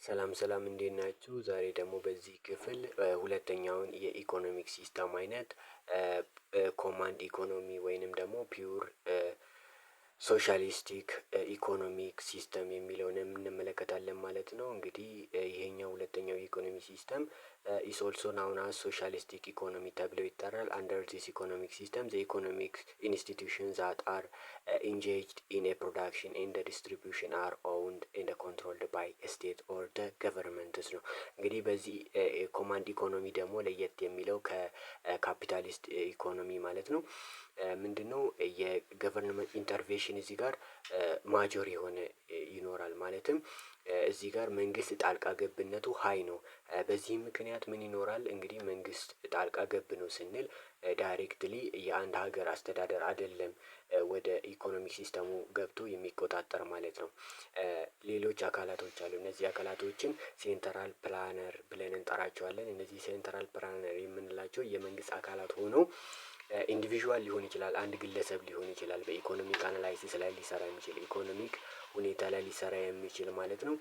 ሰላም ሰላም እንዴት ናችሁ? ዛሬ ደግሞ በዚህ ክፍል ሁለተኛውን የኢኮኖሚክ ሲስተም አይነት ኮማንድ ኢኮኖሚ ወይንም ደግሞ ፒውር ሶሻሊስቲክ ኢኮኖሚክ ሲስተም የሚለውን እንመለከታለን ማለት ነው። እንግዲህ ይሄኛው ሁለተኛው የኢኮኖሚ ሲስተም ኢስ ኦልሶ ናውን አስ ሶሻሊስቲክ ኢኮኖሚ ተብሎ ይጠራል። አንደር ዚስ ኢኮኖሚክ ሲስተም ዘ ኢኮኖሚክ ኢንስቲትዩሽንስ ዛት አር ኢንጌጅድ ኢን ኤ ፕሮዳክሽን ኤንድ ዲስትሪቢዩሽን አር ኦውንድ ኤንድ ኮንትሮልድ ባይ ስቴት ኦር ደ ገቨርንመንትስ ነው። እንግዲህ በዚህ ኮማንድ ኢኮኖሚ ደግሞ ለየት የሚለው ከካፒታሊስት ኢኮኖሚ ማለት ነው ምንድነው የገቨርንመንት ኢንተርቬንሽን እዚህ ጋር ማጆር የሆነ ይኖራል። ማለትም እዚህ ጋር መንግስት ጣልቃ ገብነቱ ሀይ ነው። በዚህም ምክንያት ምን ይኖራል እንግዲህ መንግስት ጣልቃ ገብ ነው ስንል ዳይሬክትሊ የአንድ ሀገር አስተዳደር አይደለም ወደ ኢኮኖሚክ ሲስተሙ ገብቶ የሚቆጣጠር ማለት ነው። ሌሎች አካላቶች አሉ። እነዚህ አካላቶችን ሴንትራል ፕላነር ብለን እንጠራቸዋለን። እነዚህ ሴንትራል ፕላነር የምንላቸው የመንግስት አካላት ሆነው ኢንዲቪዥዋል ሊሆን ይችላል፣ አንድ ግለሰብ ሊሆን ይችላል። በኢኮኖሚክ አናላይሲስ ላይ ሊሰራ የሚችል ኢኮኖሚክ ሁኔታ ላይ ሊሰራ የሚችል ማለት ነው።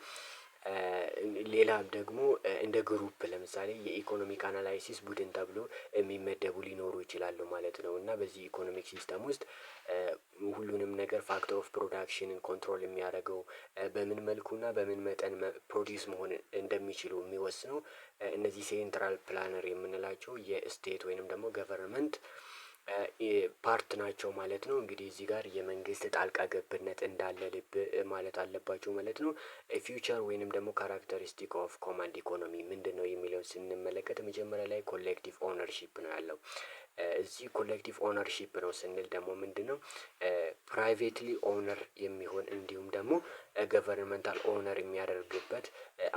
ሌላም ደግሞ እንደ ግሩፕ ለምሳሌ የኢኮኖሚክ አናላይሲስ ቡድን ተብሎ የሚመደቡ ሊኖሩ ይችላሉ ማለት ነው። እና በዚህ ኢኮኖሚክ ሲስተም ውስጥ ሁሉንም ነገር ፋክተር ኦፍ ፕሮዳክሽንን ኮንትሮል የሚያደርገው በምን መልኩና በምን መጠን ፕሮዲውስ መሆን እንደሚችሉ የሚወስነው እነዚህ ሴንትራል ፕላነር የምንላቸው የስቴት ወይንም ደግሞ ገቨርንመንት ፓርት ናቸው ማለት ነው። እንግዲህ እዚህ ጋር የመንግስት ጣልቃ ገብነት እንዳለ ልብ ማለት አለባቸው ማለት ነው። ፊውቸር ወይንም ደግሞ ካራክተሪስቲክ ኦፍ ኮማንድ ኢኮኖሚ ምንድነው የሚለውን ስንመለከት መጀመሪያ ላይ ኮሌክቲቭ ኦነርሺፕ ነው ያለው። እዚህ ኮሌክቲቭ ኦነርሺፕ ነው ስንል ደግሞ ምንድነው ፕራይቬትሊ ኦነር የሚሆን እንዲሁም ደግሞ ገቨርንመንታል ኦነር የሚያደርግበት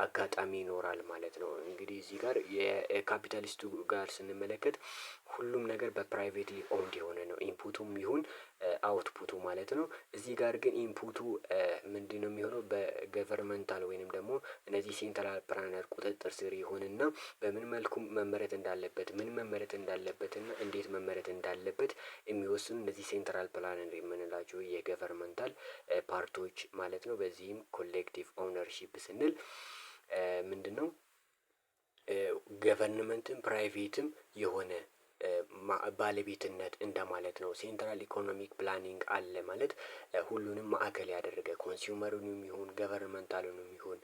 አጋጣሚ ይኖራል ማለት ነው። እንግዲህ እዚህ ጋር የካፒታሊስቱ ጋር ስንመለከት ሁሉም ነገር በፕራይቬትሊ ኦውንድ የሆነ ነው ኢንፑቱም ይሁን አውትፑቱ ማለት ነው። እዚህ ጋር ግን ኢንፑቱ ምንድነው የሚሆነው በገቨርንመንታል ወይንም ደግሞ እነዚህ ሴንትራል ፕላነር ቁጥጥር ስር ይሆንና በምን መልኩ መመረት እንዳለበት ምን መመረት እንዳለበት እና እንዴት መመረት እንዳለበት የሚወስኑ እነዚህ ሴንትራል ፕላነር የምንላቸው የገቨርንመንታል ፓርቶች ማለት ነው። በዚህም ኮሌክቲቭ ኦውነርሺፕ ስንል ምንድነው ገቨርንመንትም ፕራይቬትም የሆነ ባለቤትነት እንደማለት ነው። ሴንትራል ኢኮኖሚክ ፕላኒንግ አለ ማለት ሁሉንም ማዕከል ያደረገ ኮንሱመሩንም ይሁን ገቨርንመንታሉንም ይሁን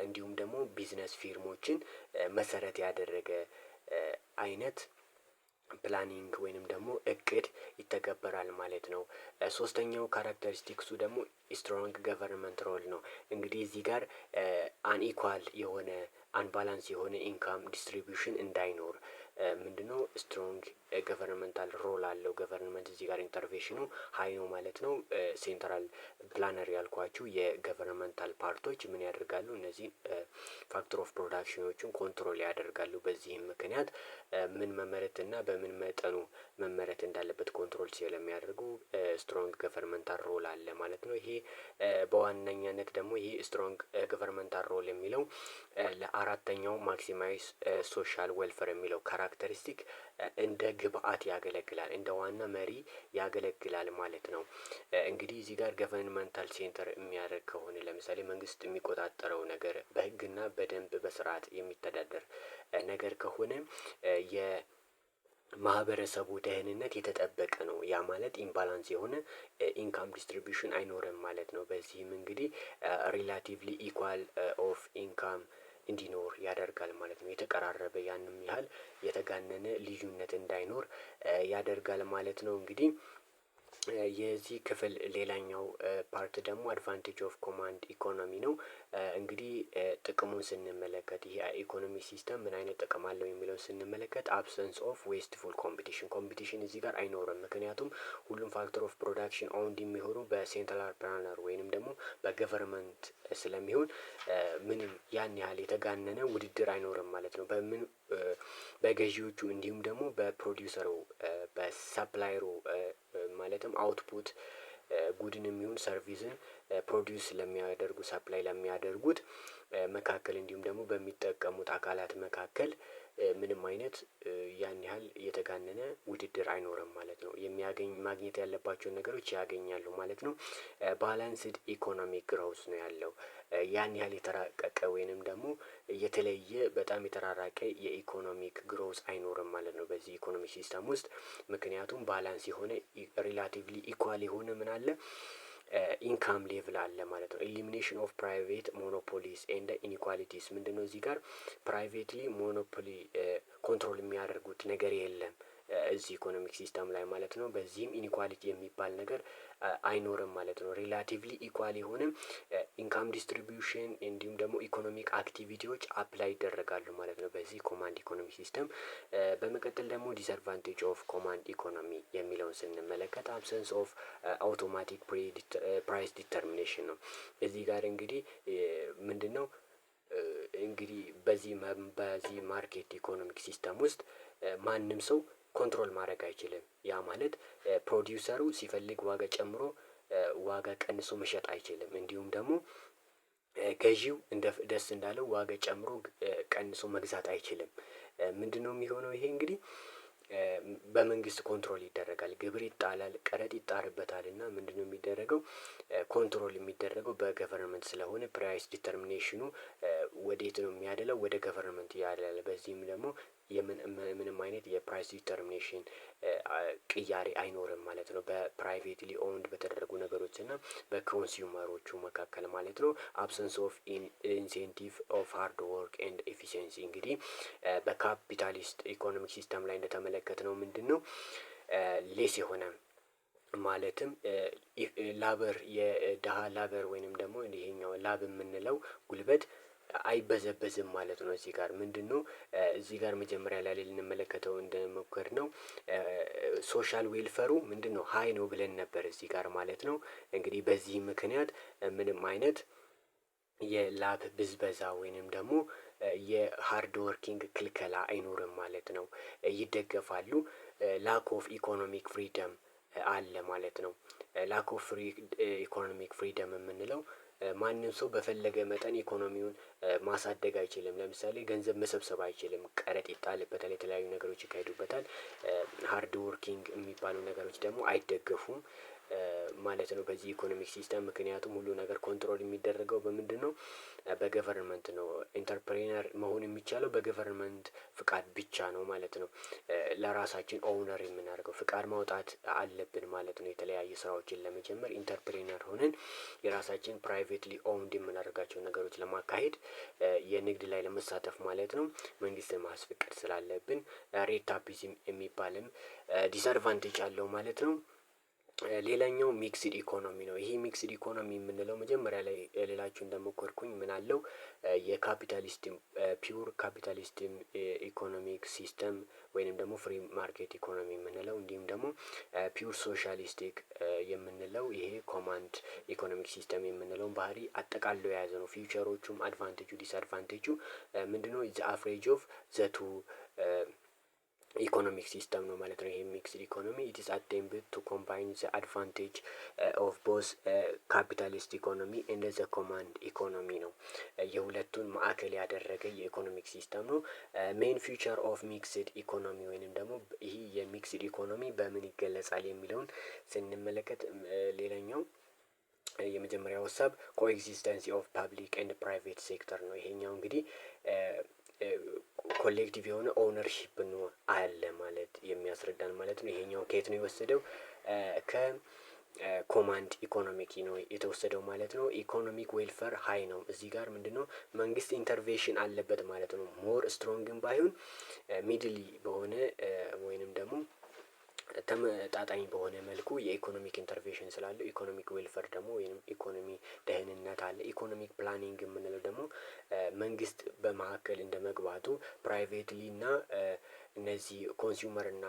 እንዲሁም ደግሞ ቢዝነስ ፊርሞችን መሰረት ያደረገ አይነት ፕላኒንግ ወይንም ደግሞ እቅድ ይተገበራል ማለት ነው። ሶስተኛው ካራክተሪስቲክሱ ደግሞ ስትሮንግ ገቨርንመንት ሮል ነው። እንግዲህ እዚህ ጋር አንኢኳል የሆነ አንባላንስ የሆነ ኢንካም ዲስትሪቢዩሽን እንዳይኖር ምንድነው ስትሮንግ ገቨርንመንታል ሮል አለው። ገቨርንመንት እዚህ ጋር ኢንተርቬንሽኑ ሀይ ነው ማለት ነው። ሴንትራል ፕላነር ያልኳችሁ የገቨርንመንታል ፓርቶች ምን ያደርጋሉ እነዚህን ፋክተር ኦፍ ፕሮዳክሽኖችን ኮንትሮል ያደርጋሉ። በዚህም ምክንያት ምን መመረት እና በምን መጠኑ መመረት እንዳለበት ኮንትሮል ስለሚያደርጉ ስትሮንግ ገቨርንመንታል ሮል አለ ማለት ነው። ይሄ በዋነኛነት ደግሞ ይሄ ስትሮንግ ገቨርንመንታል ሮል የሚለው ለአራተኛው ማክሲማይዝ ሶሻል ዌልፈር የሚለው ካራክተሪስቲክ እንደ ግብአት ያገለግላል፣ እንደ ዋና መሪ ያገለግላል ማለት ነው። እንግዲህ እዚህ ጋር ገቨርንመንታል ሴንተር የሚያደርግ ከሆነ ለምሳሌ መንግስት የሚቆጣጠረው ነገር በህግና በደንብ በስርዓት የሚተዳደር ነገር ከሆነ የማህበረሰቡ ደህንነት የተጠበቀ ነው። ያ ማለት ኢምባላንስ የሆነ ኢንካም ዲስትሪቢዩሽን አይኖርም ማለት ነው። በዚህም እንግዲህ ሪላቲቭሊ ኢኳል ኦፍ ኢንካም እንዲኖር ያደርጋል ማለት ነው። የተቀራረበ ያንም ያህል የተጋነነ ልዩነት እንዳይኖር ያደርጋል ማለት ነው። እንግዲህ የዚህ ክፍል ሌላኛው ፓርት ደግሞ አድቫንቴጅ ኦፍ ኮማንድ ኢኮኖሚ ነው። እንግዲህ ጥቅሙን ስንመለከት ይሄ ኢኮኖሚ ሲስተም ምን አይነት ጥቅም አለው የሚለውን ስንመለከት አብሰንስ ኦፍ ዌስትፉል ኮምፒቲሽን፣ ኮምፒቲሽን እዚህ ጋር አይኖርም። ምክንያቱም ሁሉም ፋክተር ኦፍ ፕሮዳክሽን ኦውንድ የሚሆኑ በሴንትራል ፕላነር ወይንም ደግሞ በገቨርንመንት ስለሚሆን ምንም ያን ያህል የተጋነነ ውድድር አይኖርም ማለት ነው። በምን በገዢዎቹ እንዲሁም ደግሞ በፕሮዲውሰሩ በሰፕላየሩ ማለትም አውትፑት ጉድንም ይሁን ሰርቪስን ፕሮዲውስ ለሚያደርጉ ሰፕላይ ለሚያደርጉት መካከል እንዲሁም ደግሞ በሚጠቀሙት አካላት መካከል ምንም አይነት ያን ያህል የተጋነነ ውድድር አይኖርም ማለት ነው። ማግኘት ያለባቸውን ነገሮች ያገኛሉ ማለት ነው። ባላንስድ ኢኮኖሚክ ግሮውዝ ነው ያለው። ያን ያህል የተራቀቀ ወይንም ደግሞ የተለየ በጣም የተራራቀ የኢኮኖሚክ ግሮውዝ አይኖርም ማለት ነው በዚህ ኢኮኖሚ ሲስተም ውስጥ። ምክንያቱም ባላንስ የሆነ ሪላቲቭሊ ኢኳል የሆነ ምን አለ ኢንካም ሌቭል አለ ማለት ነው። ኤሊሚኔሽን ኦፍ ፕራይቬት ሞኖፖሊስ ኤንድ ኢኒኳሊቲስ ምንድነው እዚህ ጋር ፕራይቬትሊ ሞኖፖሊ ኮንትሮል የሚያደርጉት ነገር የለም እዚህ ኢኮኖሚክ ሲስተም ላይ ማለት ነው። በዚህም ኢኒኳሊቲ የሚባል ነገር አይኖርም ማለት ነው። ሪላቲቭሊ ኢኳል የሆነ ኢንካም ዲስትሪቢዩሽን እንዲሁም ደግሞ ኢኮኖሚክ አክቲቪቲዎች አፕላይ ይደረጋሉ ማለት ነው በዚህ ኮማንድ ኢኮኖሚ ሲስተም። በመቀጠል ደግሞ ዲስአድቫንቴጅ ኦፍ ኮማንድ ኢኮኖሚ የሚለውን ስንመለከት አብሰንስ ኦፍ አውቶማቲክ ፕራይስ ዲተርሚኔሽን ነው። እዚህ ጋር እንግዲህ ምንድነው እንግዲህ በዚህ ማርኬት ኢኮኖሚክ ሲስተም ውስጥ ማንም ሰው ኮንትሮል ማድረግ አይችልም። ያ ማለት ፕሮዲውሰሩ ሲፈልግ ዋጋ ጨምሮ ዋጋ ቀንሶ መሸጥ አይችልም። እንዲሁም ደግሞ ገዢው ደስ እንዳለው ዋጋ ጨምሮ ቀንሶ መግዛት አይችልም። ምንድነው የሚሆነው ይሄ እንግዲህ በመንግስት ኮንትሮል ይደረጋል። ግብር ይጣላል፣ ቀረጥ ይጣርበታል እና ምንድነው የሚደረገው ኮንትሮል የሚደረገው በገቨርንመንት ስለሆነ ፕራይስ ዲተርሚኔሽኑ ወዴት ነው የሚያደለው? ወደ ገቨርንመንት ያደላል። በዚህም ደግሞ ምንም አይነት የፕራይስ ዲተርሚኔሽን ቅያሬ አይኖርም ማለት ነው በፕራይቬትሊ ኦውንድ በተደረጉ ነገሮች እና በኮንሱመሮቹ መካከል ማለት ነው። አብሰንስ ኦፍ ኢንሴንቲቭ ኦፍ ሃርድ ወርክ ኤንድ ኤፊሽንሲ እንግዲህ በካፒታሊስት ኢኮኖሚክ ሲስተም ላይ እንደተመለከትነው ምንድነው ሌስ የሆነ ማለትም ላበር የደሃ ላበር ወይንም ደግሞ ይሄኛው ላብ የምንለው ጉልበት አይበዘበዝም ማለት ነው። እዚህ ጋር ምንድነው እዚህ ጋር መጀመሪያ ላይ ልንመለከተው እንደሞከርነው ሶሻል ዌልፈሩ ምንድነው ሃይ ነው ብለን ነበር እዚህ ጋር ማለት ነው። እንግዲህ በዚህ ምክንያት ምንም አይነት የላብ ብዝበዛ ወይንም ደግሞ የሃርድ ወርኪንግ ክልከላ አይኖርም ማለት ነው። ይደገፋሉ። ላክ ኦፍ ኢኮኖሚክ ፍሪደም አለ ማለት ነው። ላክ ኦፍ ኢኮኖሚክ ፍሪደም የምንለው ማንም ሰው በፈለገ መጠን ኢኮኖሚውን ማሳደግ አይችልም። ለምሳሌ ገንዘብ መሰብሰብ አይችልም። ቀረጥ ይጣልበታል፣ የተለያዩ ነገሮች ይካሄዱበታል። ሃርድ ወርኪንግ የሚባሉ ነገሮች ደግሞ አይደገፉም ማለት ነው በዚህ ኢኮኖሚክ ሲስተም። ምክንያቱም ሁሉ ነገር ኮንትሮል የሚደረገው በምንድነው በገቨርንመንት ነው። ኢንተርፕሬነር መሆን የሚቻለው በገቨርንመንት ፍቃድ ብቻ ነው ማለት ነው። ለራሳችን ኦውነር የምናደርገው ፍቃድ ማውጣት አለብን ማለት ነው። የተለያየ ስራዎችን ለመጀመር ኢንተርፕሬነር ሆነን የራሳችን ፕራይቬትሊ ኦውንድ የምናደርጋቸውን ነገሮች ለማካሄድ የንግድ ላይ ለመሳተፍ ማለት ነው መንግስትን ማስፈቀድ ስላለብን ሬት ታፒዝም የሚባልም ዲስአድቫንቴጅ አለው ማለት ነው። ሌላኛው ሚክስድ ኢኮኖሚ ነው። ይሄ ሚክስድ ኢኮኖሚ የምንለው መጀመሪያ ላይ ሌላችሁ እንደሞከርኩኝ ምን አለው የካፒታሊስትም ፒውር ካፒታሊስትም ኢኮኖሚክ ሲስተም ወይንም ደግሞ ፍሪ ማርኬት ኢኮኖሚ የምንለው እንዲሁም ደግሞ ፒውር ሶሻሊስቲክ የምንለው ይሄ ኮማንድ ኢኮኖሚክ ሲስተም የምንለውን ባህሪ አጠቃሎ የያዘ ነው። ፊውቸሮቹም አድቫንቴጁ ዲስአድቫንቴጁ ምንድነው ዘ አቨሬጅ ኦፍ ዘ ቱ ኢኮኖሚክ ሲስተም ነው ማለት ነው። ይሄ ሚክስድ ኢኮኖሚ ኢት ኢዝ አቴምፕት ቱ ኮምባይን ዘ አድቫንቴጅ ኦፍ ቦዝ ካፒታሊስት ኢኮኖሚ ኤንድ ዘ ኮማንድ ኢኮኖሚ ነው። የሁለቱን ማዕከል ያደረገ የኢኮኖሚክ ሲስተም ነው። ሜን ፊውቸር ኦፍ ሚክስድ ኢኮኖሚ ወይንም ደግሞ ይህ የሚክስድ ኢኮኖሚ በምን ይገለጻል የሚለውን ስንመለከት ሌላኛው የመጀመሪያው ሀሳብ ኮኤግዚስተንሲ ኦፍ ፐብሊክ ኤንድ ፕራይቬት ሴክተር ነው። ይሄኛው እንግዲህ ኮሌክቲቭ የሆነ ኦውነርሺፕ ነው አለ ማለት የሚያስረዳን ማለት ነው። ይሄኛው ከየት ነው የወሰደው? ከኮማንድ ኢኮኖሚክ ነው የተወሰደው ማለት ነው። ኢኮኖሚክ ዌልፈር ሃይ ነው። እዚህ ጋር ምንድነው መንግስት ኢንተርቬንሽን አለበት ማለት ነው። ሞር ስትሮንግም ባይሆን ሚድሊ በሆነ ወይንም ደግሞ ተመጣጣኝ በሆነ መልኩ የኢኮኖሚክ ኢንተርቬንሽን ስላለው ኢኮኖሚክ ዌልፈር ደግሞ ወይንም ኢኮኖሚ ደህንነት አለ። ኢኮኖሚክ ፕላኒንግ የምንለው ደግሞ መንግስት በመካከል እንደመግባቱ ፕራይቬትሊ እና እነዚህ ኮንሱመር እና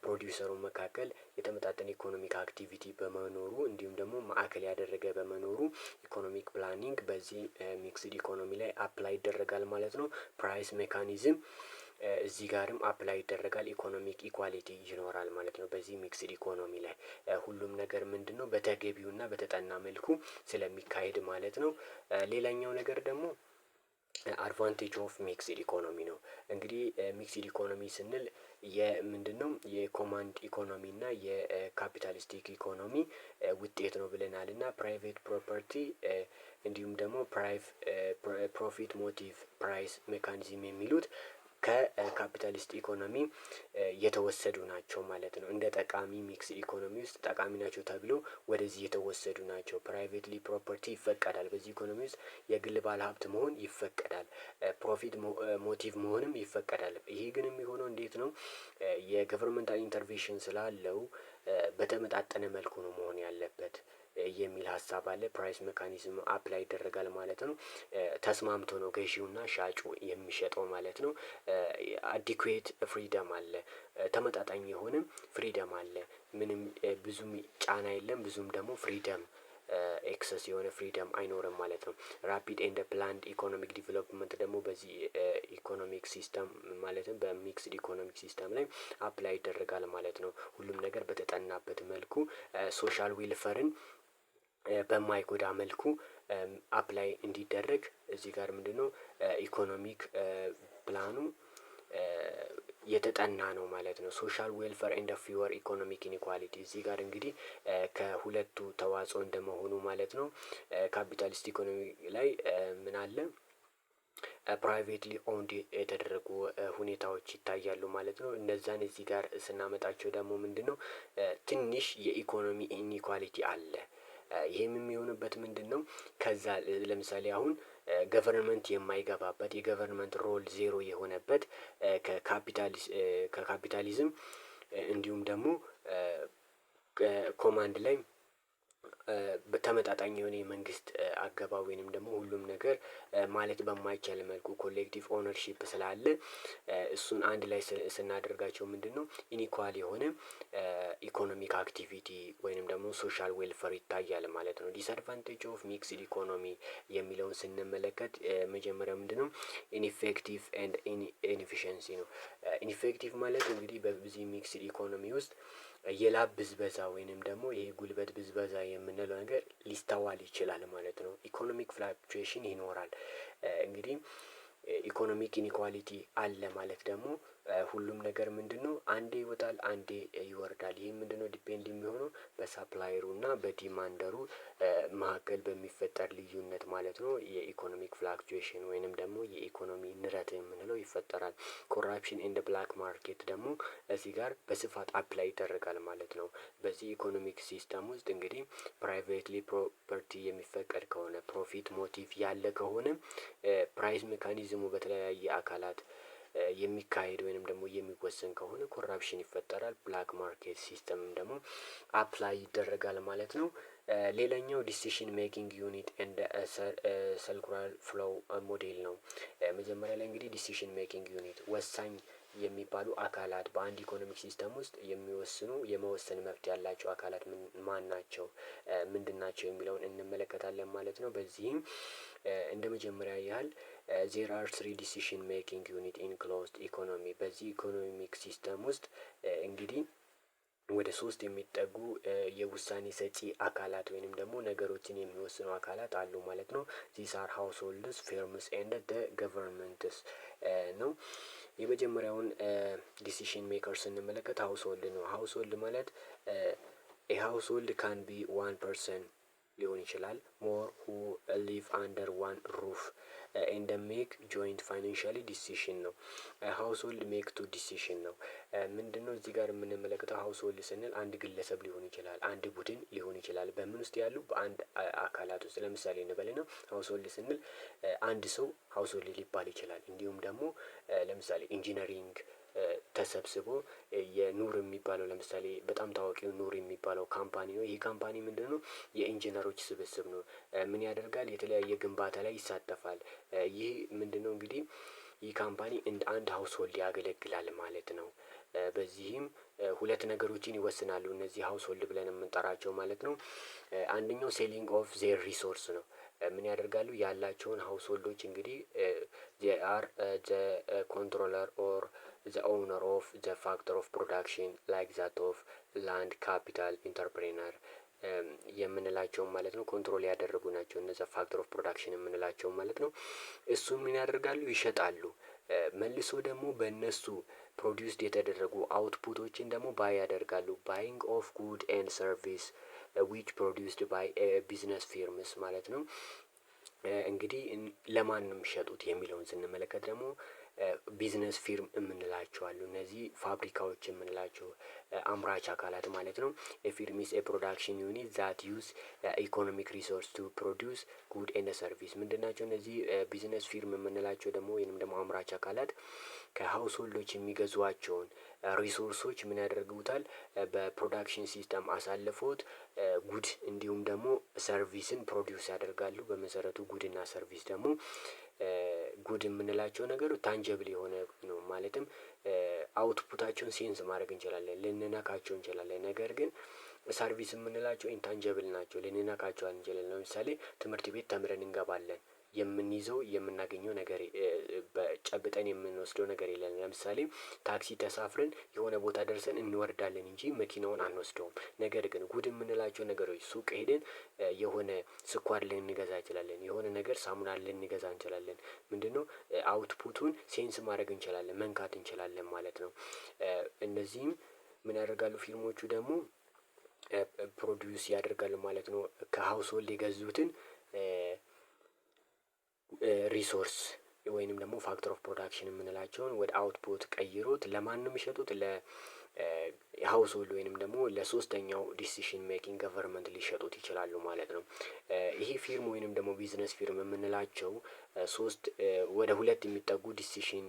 ፕሮዲውሰሩ መካከል የተመጣጠነ ኢኮኖሚክ አክቲቪቲ በመኖሩ እንዲሁም ደግሞ ማዕከል ያደረገ በመኖሩ ኢኮኖሚክ ፕላኒንግ በዚህ ሚክስድ ኢኮኖሚ ላይ አፕላይ ይደረጋል ማለት ነው። ፕራይስ ሜካኒዝም እዚህ ጋርም አፕላይ ይደረጋል። ኢኮኖሚክ ኢኳሊቲ ይኖራል ማለት ነው በዚህ ሚክስድ ኢኮኖሚ ላይ ሁሉም ነገር ምንድነው በተገቢውና በተጠና መልኩ ስለሚካሄድ ማለት ነው። ሌላኛው ነገር ደግሞ አድቫንቴጅ ኦፍ ሚክስድ ኢኮኖሚ ነው። እንግዲህ ሚክስድ ኢኮኖሚ ስንል የምንድነው የኮማንድ ኢኮኖሚ እና የካፒታሊስቲክ ኢኮኖሚ ውጤት ነው ብለናል። እና ፕራይቬት ፕሮፐርቲ እንዲሁም ደግሞ ፕሮፊት ሞቲቭ ፕራይስ ሜካኒዝም የሚሉት ከካፒታሊስት ኢኮኖሚ የተወሰዱ ናቸው ማለት ነው። እንደ ጠቃሚ ሚክስ ኢኮኖሚ ውስጥ ጠቃሚ ናቸው ተብሎ ወደዚህ የተወሰዱ ናቸው። ፕራይቬትሊ ፕሮፐርቲ ይፈቀዳል በዚህ ኢኮኖሚ ውስጥ የግል ባለሀብት መሆን ይፈቀዳል። ፕሮፊት ሞቲቭ መሆንም ይፈቀዳል። ይሄ ግን የሚሆነው እንዴት ነው? የገቨርንመንታል ኢንተርቬንሽን ስላለው በተመጣጠነ መልኩ ነው መሆን ያለበት የሚል ሀሳብ አለ። ፕራይስ ሜካኒዝም አፕላይ ይደረጋል ማለት ነው። ተስማምቶ ነው ገዢውና ሻጩ የሚሸጠው ማለት ነው። አዲኩዌት ፍሪደም አለ። ተመጣጣኝ የሆነም ፍሪደም አለ። ምንም ብዙም ጫና የለም ብዙም ደግሞ ፍሪደም ኤክሰስ የሆነ ፍሪደም አይኖርም ማለት ነው። ራፒድ ኤንድ ፕላንድ ኢኮኖሚክ ዲቨሎፕመንት ደግሞ በዚህ ኢኮኖሚክ ሲስተም ማለትም በሚክስድ ኢኮኖሚክ ሲስተም ላይ አፕላይ ይደረጋል ማለት ነው። ሁሉም ነገር በተጠናበት መልኩ ሶሻል ዌልፈርን በማይጎዳ መልኩ አፕላይ እንዲደረግ እዚህ ጋር ምንድነው ኢኮኖሚክ ፕላኑ የተጠና ነው ማለት ነው። ሶሻል ዌልፈር ኤንድ ፊወር ኢኮኖሚክ ኢኒኳሊቲ እዚህ ጋር እንግዲህ ከሁለቱ ተዋጽኦ እንደመሆኑ ማለት ነው። ካፒታሊስት ኢኮኖሚ ላይ ምን አለ? ፕራይቬትሊ ኦውንድ የተደረጉ ሁኔታዎች ይታያሉ ማለት ነው። እነዛን እዚህ ጋር ስናመጣቸው ደግሞ ምንድነው? ትንሽ የኢኮኖሚ ኢኒኳሊቲ አለ። ይሄም የሚሆንበት ምንድነው? ከዛ ለምሳሌ አሁን ገቨርንመንት የማይገባበት የገቨርንመንት ሮል ዜሮ የሆነበት ከካፒታሊዝም እንዲሁም ደግሞ ኮማንድ ላይ በተመጣጣኝ የሆነ የመንግስት አገባብ ወይንም ደግሞ ሁሉም ነገር ማለት በማይቻል መልኩ ኮሌክቲቭ ኦነርሺፕ ስላለ እሱን አንድ ላይ ስናደርጋቸው ምንድነው ኢኒኳል የሆነ ኢኮኖሚክ አክቲቪቲ ወይንም ደግሞ ሶሻል ዌልፈር ይታያል ማለት ነው። ዲስአድቫንቴጅ ኦፍ ሚክስድ ኢኮኖሚ የሚለውን ስንመለከት መጀመሪያ ምንድነው ኢንኢፌክቲቭ ኤንድ ኢንኤፊሸንሲ ነው። ኢንኢፌክቲቭ ማለት እንግዲህ በዚህ ሚክስድ ኢኮኖሚ ውስጥ የላብ ብዝበዛ ወይንም ደግሞ ይሄ ጉልበት ብዝበዛ የምንለው ነገር ሊስተዋል ይችላል ማለት ነው። ኢኮኖሚክ ፍላክቹዌሽን ይኖራል። እንግዲህ ኢኮኖሚክ ኢኒኳሊቲ አለ ማለት ደግሞ ሁሉም ነገር ምንድነው አንዴ ይወጣል አንዴ ይወርዳል። ይሄ ምንድነው ዲፔንድ የሚሆነው በሳፕላየሩ እና በዲማንደሩ መካከል በሚፈጠር ልዩነት ማለት ነው። የኢኮኖሚክ ፍላክቹዌሽን ወይንም ደግሞ የኢኮኖሚ ንረት የምንለው ይፈጠራል። ኮራፕሽን ኤንድ ብላክ ማርኬት ደግሞ እዚህ ጋር በስፋት አፕላይ ይደረጋል ማለት ነው። በዚህ ኢኮኖሚክ ሲስተም ውስጥ እንግዲህ ፕራይቬትሊ ፕሮፐርቲ የሚፈቀድ ከሆነ ፕሮፊት ሞቲቭ ያለ ከሆነ ፕራይስ ሜካኒዝሙ በተለያየ አካላት የሚካሄድ ወይንም ደግሞ የሚወሰን ከሆነ ኮራፕሽን ይፈጠራል። ብላክ ማርኬት ሲስተምም ደግሞ አፕላይ ይደረጋል ማለት ነው። ሌላኛው ዲሲሽን ሜኪንግ ዩኒት ኤንድ ሰልኩላር ፍሎው ሞዴል ነው። መጀመሪያ ላይ እንግዲህ ዲሲሽን ሜኪንግ ዩኒት ወሳኝ የሚባሉ አካላት በአንድ ኢኮኖሚክ ሲስተም ውስጥ የሚወስኑ የመወሰን መብት ያላቸው አካላት ማን ናቸው? ምንድን ናቸው የሚለውን እንመለከታለን ማለት ነው። በዚህም እንደ መጀመሪያ ያህል ዜር አር ስሪ ዲሲሽን ሜኪንግ ዩኒት ኢን ክሎዝድ ኢኮኖሚ በዚህ ኢኮኖሚክ ሲስተም ውስጥ እንግዲህ ወደ ሶስት የሚጠጉ የውሳኔ ሰጪ አካላት ወይንም ደግሞ ነገሮችን የሚወስኑ አካላት አሉ ማለት ነው። ዚስ አር ሃውስሆልድስ ፌርምስ ኤንድ ዘ ገቨርንመንትስ ነው። የመጀመሪያውን ዲሲሽን ሜከር ስንመለከት ሃውስሆልድ ነው። ሃውስሆልድ ማለት ኤ ሃውስሆልድ ካን ቢ ዋን ፐርሰን ሊሆን ይችላል ሞር ሁ ሊቭ አንደር ዋን ሩፍ ኤንድ ሜክ ጆይንት ፋይናንሻሊ ዲሲሽን ነው። ሃውስሆልድ ሜክ ቱ ዲሲሽን ነው። ምንድነው እዚህ ጋር የምንመለከተው ሃውስሆልድ ስንል አንድ ግለሰብ ሊሆን ይችላል አንድ ቡድን ሊሆን ይችላል በምን ውስጥ ያሉ በአንድ አካላት ውስጥ ለምሳሌ እንበልና ሃውስሆልድ ስንል አንድ ሰው ሃውስሆልድ ሊባል ይችላል። እንዲሁም ደግሞ ለምሳሌ ኢንጂነሪንግ ተሰብስቦ የኑር የሚባለው ለምሳሌ በጣም ታዋቂው ኑር የሚባለው ካምፓኒ ነው። ይሄ ካምፓኒ ምንድነው? የኢንጂነሮች ስብስብ ነው። ምን ያደርጋል? የተለያየ ግንባታ ላይ ይሳተፋል። ይህ ምንድነው? እንግዲህ ይህ ካምፓኒ እንደ አንድ ሃውስሆልድ ያገለግላል ማለት ነው። በዚህም ሁለት ነገሮችን ይወስናሉ እነዚህ ሃውስሆልድ ብለን የምንጠራቸው ማለት ነው። አንደኛው ሴሊንግ ኦፍ ዜር ሪሶርስ ነው። ምን ያደርጋሉ? ያላቸውን ሃውስሆልዶች እንግዲህ they are the controller or the owner of the factor of production like that of land capital entrepreneur የምንላቸው ማለት ነው ኮንትሮል ያደረጉ ናቸው እነዛ ፋክተር ኦፍ ፕሮዳክሽን የምንላቸው ማለት ነው። እሱን ምን ያደርጋሉ? ይሸጣሉ። መልሶ ደግሞ በእነሱ ፕሮዲውስድ የተደረጉ አውትፑቶችን ደግሞ ባይ ያደርጋሉ። ባይንግ ኦፍ ጉድ ኤንድ ሰርቪስ ዊች ፕሮዲውስድ ባይ ቢዝነስ ፊርምስ ማለት ነው። እንግዲህ ለማን ነው የሚሸጡት የሚለውን ስንመለከት ደግሞ ቢዝነስ ፊርም የምንላቸው አሉ። እነዚህ ፋብሪካዎች የምንላቸው አምራች አካላት ማለት ነው። ፊርም ኢዝ ኤ ፕሮዳክሽን ዩኒት ዛት ዩዝ ኢኮኖሚክ ሪሶርስ ቱ ፕሮዲውስ ጉድ ኤንድ ሰርቪስ። ምንድን ናቸው እነዚህ ቢዝነስ ፊርም የምንላቸው ደግሞ ወይንም ደግሞ አምራች አካላት ከሀውስሆልዶች የሚገዟቸውን ሪሶርሶች ምን ያደርጉታል? በፕሮዳክሽን ሲስተም አሳልፎት ጉድ እንዲሁም ደግሞ ሰርቪስን ፕሮዲውስ ያደርጋሉ። በመሰረቱ ጉድና ሰርቪስ ደግሞ ጉድ የምንላቸው ነገሮች ታንጀብል የሆነ ነው። ማለትም አውትፑታቸውን ሴንስ ማድረግ እንችላለን፣ ልንነካቸው እንችላለን። ነገር ግን ሰርቪስ የምንላቸው ኢንታንጀብል ናቸው፣ ልንነካቸው አንችልም። ለምሳሌ ትምህርት ቤት ተምረን እንገባለን። የምንይዘው የምናገኘው ነገር በጨብጠን የምንወስደው ነገር የለም። ለምሳሌ ታክሲ ተሳፍረን የሆነ ቦታ ደርሰን እንወርዳለን እንጂ መኪናውን አንወስደውም። ነገር ግን ጉድ የምንላቸው ነገሮች ሱቅ ሄደን የሆነ ስኳር ልንገዛ እንችላለን፣ የሆነ ነገር ሳሙና ልንገዛ እንችላለን። ምንድነው አውትፑቱን ሴንስ ማድረግ እንችላለን፣ መንካት እንችላለን ማለት ነው። እነዚህም ምን ያደርጋሉ? ፊርሞቹ ደግሞ ፕሮዲውስ ያደርጋሉ ማለት ነው። ከሀውስሆልድ የገዙትን ሪሶርስ ወይንም ደግሞ ፋክተር ኦፍ ፕሮዳክሽን የምንላቸውን ወደ አውትፑት ቀይሮት ለማን ነው የሚሸጡት? ለሀውስሆልድ ወይንም ደግሞ ለሶስተኛው ዲሲሽን ሜኪንግ ገቨርንመንት ሊሸጡት ይችላሉ ማለት ነው። ይሄ ፊርም ወይንም ደግሞ ቢዝነስ ፊርም የምንላቸው ወደ ሁለት የሚጠጉ ዲሲሽን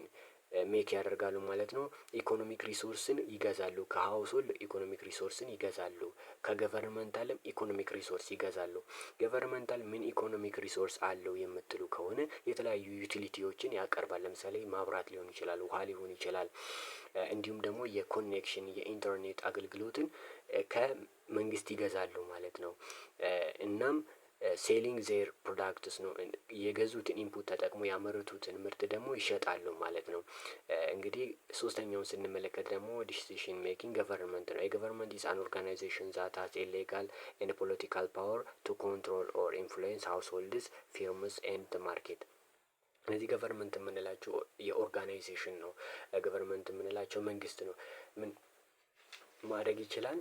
ሜክ ያደርጋሉ ማለት ነው። ኢኮኖሚክ ሪሶርስን ይገዛሉ። ከሀውስሆልድ ኢኮኖሚክ ሪሶርስን ይገዛሉ። ከገቨርንመንታልም ኢኮኖሚክ ሪሶርስ ይገዛሉ። ገቨርንመንታል ምን ኢኮኖሚክ ሪሶርስ አለው የምትሉ ከሆነ የተለያዩ ዩቲሊቲዎችን ያቀርባል። ለምሳሌ ማብራት ሊሆን ይችላል፣ ውሃ ሊሆን ይችላል። እንዲሁም ደግሞ የኮኔክሽን የኢንተርኔት አገልግሎትን ከመንግስት ይገዛሉ ማለት ነው። እናም ሴሊንግ ዜር ፕሮዳክትስ ነው። የገዙትን ኢንፑት ተጠቅሞ ያመረቱትን ምርት ደግሞ ይሸጣሉ ማለት ነው። እንግዲህ ሶስተኛውን ስንመለከት ደግሞ ዲሲሽን ሜኪንግ ገቨርንመንት ነው። የገቨርንመንት ኢዝ አን ኦርጋናይዜሽን ዛት ሃዝ ኤ ሌጋል ኤንድ ፖለቲካል ፓወር ቱ ኮንትሮል ኦር ኢንፍሉዌንስ ሃውስሆልድስ ፊርምስ ኤንድ ማርኬት። እነዚህ ገቨርንመንት የምንላቸው የኦርጋናይዜሽን ነው። ገቨርንመንት የምንላቸው መንግስት ነው። ምን ማድረግ ይችላል?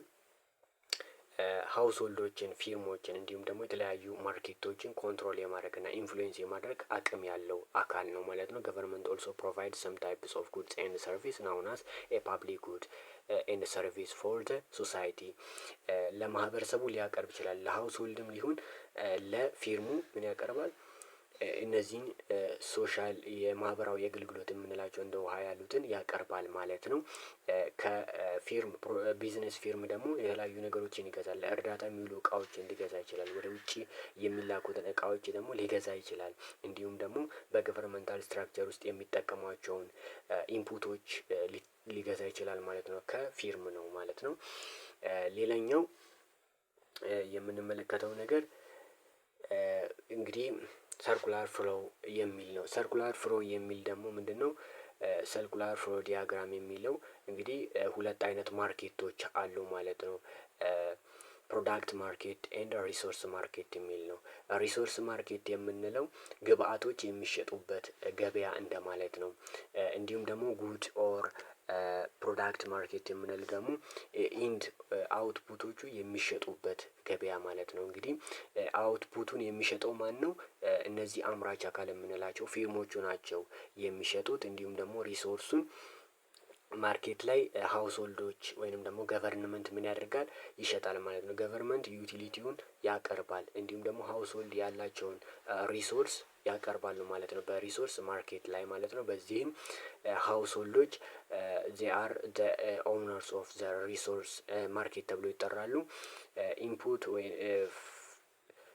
ሀውስሆልዶችን፣ ፊርሞችን እንዲሁም ደግሞ የተለያዩ ማርኬቶችን ኮንትሮል የማድረግ እና ኢንፍሉዌንስ የማድረግ አቅም ያለው አካል ነው ማለት ነው። ገቨርንመንት ኦልሶ ፕሮቫይድ ሰም ታይፕስ ኦፍ ጉድስ ኤንድ ሰርቪስ ናውን አስ ኤ ፓብሊክ ጉድ ኤንድ ሰርቪስ ፎር ዘ ሶሳይቲ። ለማህበረሰቡ ሊያቀርብ ይችላል። ለሀውስሆልድም ሊሆን ለፊርሙ ምን ያቀርባል? እነዚህን ሶሻል የማህበራዊ አገልግሎት የምንላቸው እንደ ውሃ ያሉትን ያቀርባል ማለት ነው። ከፊርም ቢዝነስ ፊርም ደግሞ የተለያዩ ነገሮችን ይገዛል። ለእርዳታ የሚውሉ እቃዎችን ሊገዛ ይችላል። ወደ ውጪ የሚላኩትን እቃዎች ደግሞ ሊገዛ ይችላል። እንዲሁም ደግሞ በገቨርንመንታል ስትራክቸር ውስጥ የሚጠቀሟቸውን ኢንፑቶች ሊገዛ ይችላል ማለት ነው። ከፊርም ነው ማለት ነው። ሌላኛው የምንመለከተው ነገር እንግዲህ ሰርኩላር ፍሎ የሚል ነው። ሰርኩላር ፍሎ የሚል ደግሞ ምንድነው? ሰርኩላር ፍሎ ዲያግራም የሚለው እንግዲህ ሁለት አይነት ማርኬቶች አሉ ማለት ነው። ፕሮዳክት ማርኬት ኤንድ ሪሶርስ ማርኬት የሚል ነው። ሪሶርስ ማርኬት የምንለው ግብአቶች የሚሸጡበት ገበያ እንደማለት ነው። እንዲሁም ደግሞ ጉድ ኦር ፕሮዳክት ማርኬት የምንለው ደግሞ ኢንድ አውትፑቶቹ የሚሸጡበት ገበያ ማለት ነው። እንግዲህ አውትፑቱን የሚሸጠው ማነው? እነዚህ አምራች አካል የምንላቸው ፊርሞቹ ናቸው የሚሸጡት። እንዲሁም ደግሞ ሪሶርሱን ማርኬት ላይ ሀውስሆልዶች ወይንም ደግሞ ገቨርንመንት ምን ያደርጋል? ይሸጣል ማለት ነው። ገቨርንመንት ዩቲሊቲውን ያቀርባል። እንዲሁም ደግሞ ሀውስሆልድ ያላቸውን ሪሶርስ ያቀርባሉ ማለት ነው፣ በሪሶርስ ማርኬት ላይ ማለት ነው። በዚህም ሀውስሆልዶች ዜ አር ዘ ኦውነርስ ኦፍ ዘ ሪሶርስ ማርኬት ተብሎ ይጠራሉ። ኢንፑት ወይ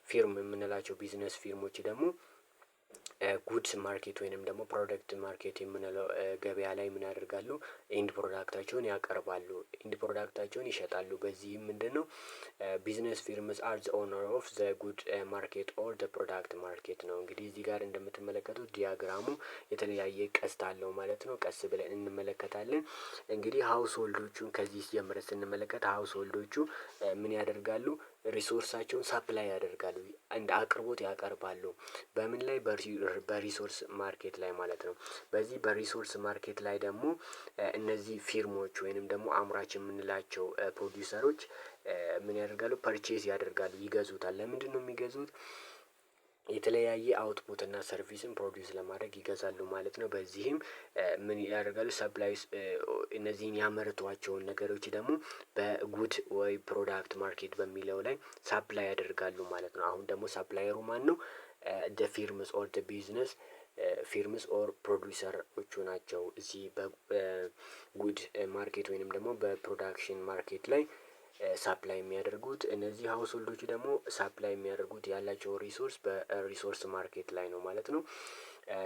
ፊርም የምንላቸው ቢዝነስ ፊርሞች ደግሞ ጉድስ ማርኬት ወይንም ደግሞ ፕሮዳክት ማርኬት የምንለው ገበያ ላይ ምን ያደርጋሉ? ኢንድ ፕሮዳክታቸውን ያቀርባሉ፣ ኢንድ ፕሮዳክታቸውን ይሸጣሉ። በዚህም ምንድነው ቢዝነስ ፊርምስ አር ዘ ኦነር ኦፍ ዘ ጉድ ማርኬት ኦር ዘ ፕሮዳክት ማርኬት ነው። እንግዲህ እዚህ ጋር እንደምትመለከቱት ዲያግራሙ የተለያየ ቀስት አለው ማለት ነው። ቀስ ብለን እንመለከታለን። እንግዲህ ሀውስሆልዶቹን ከዚህ ጀምረን ስንመለከት ሀውስሆልዶቹ ምን ያደርጋሉ? ሪሶርሳቸውን ሳፕላይ ያደርጋሉ፣ እንደ አቅርቦት ያቀርባሉ። በምን ላይ? በሪሶርስ ማርኬት ላይ ማለት ነው። በዚህ በሪሶርስ ማርኬት ላይ ደግሞ እነዚህ ፊርሞች ወይንም ደግሞ አምራች የምንላቸው ፕሮዲውሰሮች ምን ያደርጋሉ? ፐርቼዝ ያደርጋሉ፣ ይገዙታል። ለምንድነው የሚገዙት? የተለያየ አውትፑት እና ሰርቪስን ፕሮዲውስ ለማድረግ ይገዛሉ ማለት ነው። በዚህም ምን ያደርጋሉ? ሰፕላይስ እነዚህን ያመረቷቸውን ነገሮች ደግሞ በጉድ ወይ ፕሮዳክት ማርኬት በሚለው ላይ ሳፕላይ ያደርጋሉ ማለት ነው። አሁን ደግሞ ሳፕላየሩ ማን ነው? ደ ፊርምስ ኦር ደ ቢዝነስ ፊርምስ ኦር ፕሮዲውሰሮቹ ናቸው። እዚህ በጉድ ማርኬት ወይንም ደግሞ በፕሮዳክሽን ማርኬት ላይ ሳፕላይ የሚያደርጉት። እነዚህ ሀውስሆልዶች ደግሞ ሳፕላይ የሚያደርጉት ያላቸው ሪሶርስ በሪሶርስ ማርኬት ላይ ነው ማለት ነው።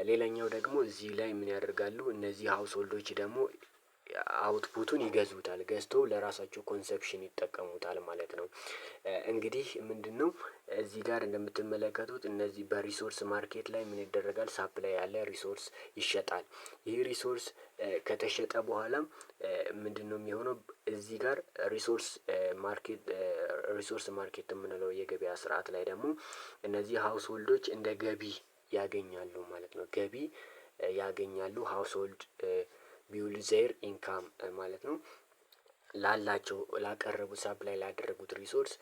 ሌላኛው ደግሞ እዚህ ላይ ምን ያደርጋሉ? እነዚህ ሀውስሆልዶች ደግሞ አውትፑቱን ይገዙታል፣ ገዝተው ለራሳቸው ኮንሰፕሽን ይጠቀሙታል ማለት ነው። እንግዲህ ምንድነው እዚህ ጋር እንደምትመለከቱት እነዚህ በሪሶርስ ማርኬት ላይ ምን ይደረጋል? ሳፕላይ ያለ ሪሶርስ ይሸጣል። ይህ ሪሶርስ ከተሸጠ በኋላም ምንድነው የሚሆነው? እዚህ ጋር ሪሶርስ ማርኬት የምንለው የገበያ ስርዓት ላይ ደግሞ እነዚህ ሀውስሆልዶች እንደ ገቢ ያገኛሉ ማለት ነው። ገቢ ያገኛሉ። ሀውስሆልድ ቢውል ዜር ኢንካም ማለት ነው። ላላቸው ላቀረቡት ሳፕላይ ላደረጉት ሪሶርስ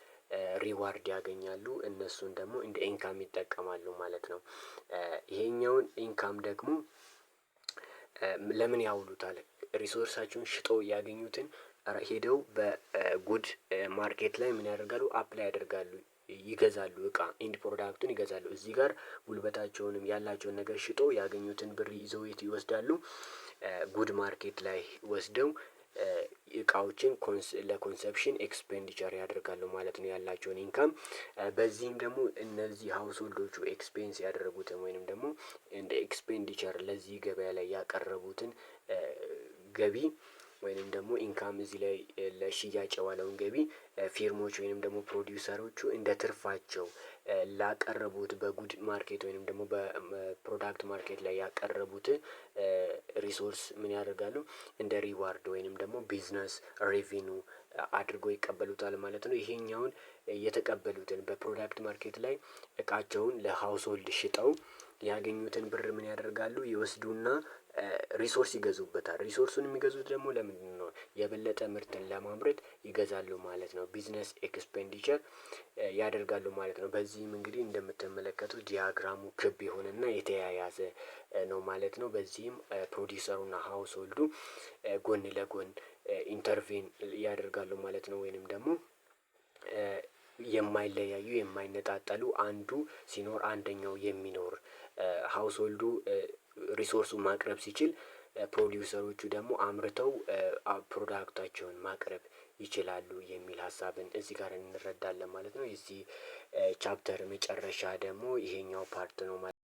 ሪዋርድ ያገኛሉ። እነሱን ደግሞ እንደ ኢንካም ይጠቀማሉ ማለት ነው። ይሄኛውን ኢንካም ደግሞ ለምን ያውሉታል? ሪሶርሳቸውን ሽጠው ያገኙትን ሄደው በጉድ ማርኬት ላይ ምን ያደርጋሉ? አፕላይ ያደርጋሉ፣ ይገዛሉ፣ እቃ ኢንድ ፕሮዳክቱን ይገዛሉ። እዚህ ጋር ጉልበታቸውንም ያላቸውን ነገር ሽጠው ያገኙትን ብር ይዘው የት ይወስዳሉ? ጉድ ማርኬት ላይ ወስደው እቃዎችን ለኮንሰፕሽን ኤክስፔንዲቸር ያደርጋሉ ማለት ነው፣ ያላቸውን ኢንካም። በዚህም ደግሞ እነዚህ ሀውስሆልዶቹ ኤክስፔንስ ያደረጉትን ወይንም ደግሞ እንደ ኤክስፔንዲቸር ለዚህ ገበያ ላይ ያቀረቡትን ገቢ ወይንም ደግሞ ኢንካም እዚህ ላይ ለሽያጭ የዋለውን ገቢ ፊርሞች ወይንም ደግሞ ፕሮዲውሰሮቹ እንደ ትርፋቸው ላቀረቡት በጉድ ማርኬት ወይንም ደግሞ በፕሮዳክት ማርኬት ላይ ያቀረቡት ሪሶርስ ምን ያደርጋሉ? እንደ ሪዋርድ ወይንም ደግሞ ቢዝነስ ሬቪኑ አድርጎ ይቀበሉታል ማለት ነው። ይሄኛውን የተቀበሉትን በፕሮዳክት ማርኬት ላይ እቃቸውን ለሀውስሆልድ ሽጠው ያገኙትን ብር ምን ያደርጋሉ? ይወስዱና ሪሶርስ ይገዙበታል። ሪሶርሱን የሚገዙት ደግሞ ለምንድነው? የበለጠ ምርትን ለማምረት ይገዛሉ ማለት ነው። ቢዝነስ ኤክስፔንዲቸር ያደርጋሉ ማለት ነው። በዚህም እንግዲህ እንደምትመለከቱት ዲያግራሙ ክብ የሆነና የተያያዘ ነው ማለት ነው። በዚህም ፕሮዲውሰሩና ሀውስሆልዱ ጎን ለጎን ኢንተርቬን ያደርጋሉ ማለት ነው። ወይንም ደግሞ የማይለያዩ የማይነጣጠሉ አንዱ ሲኖር አንደኛው የሚኖር ሀውስሆልዱ ሪሶርሱን ማቅረብ ሲችል ፕሮዲውሰሮቹ ደግሞ አምርተው ፕሮዳክታቸውን ማቅረብ ይችላሉ የሚል ሀሳብን እዚህ ጋር እንረዳለን ማለት ነው። የዚህ ቻፕተር መጨረሻ ደግሞ ይሄኛው ፓርት ነው ማለት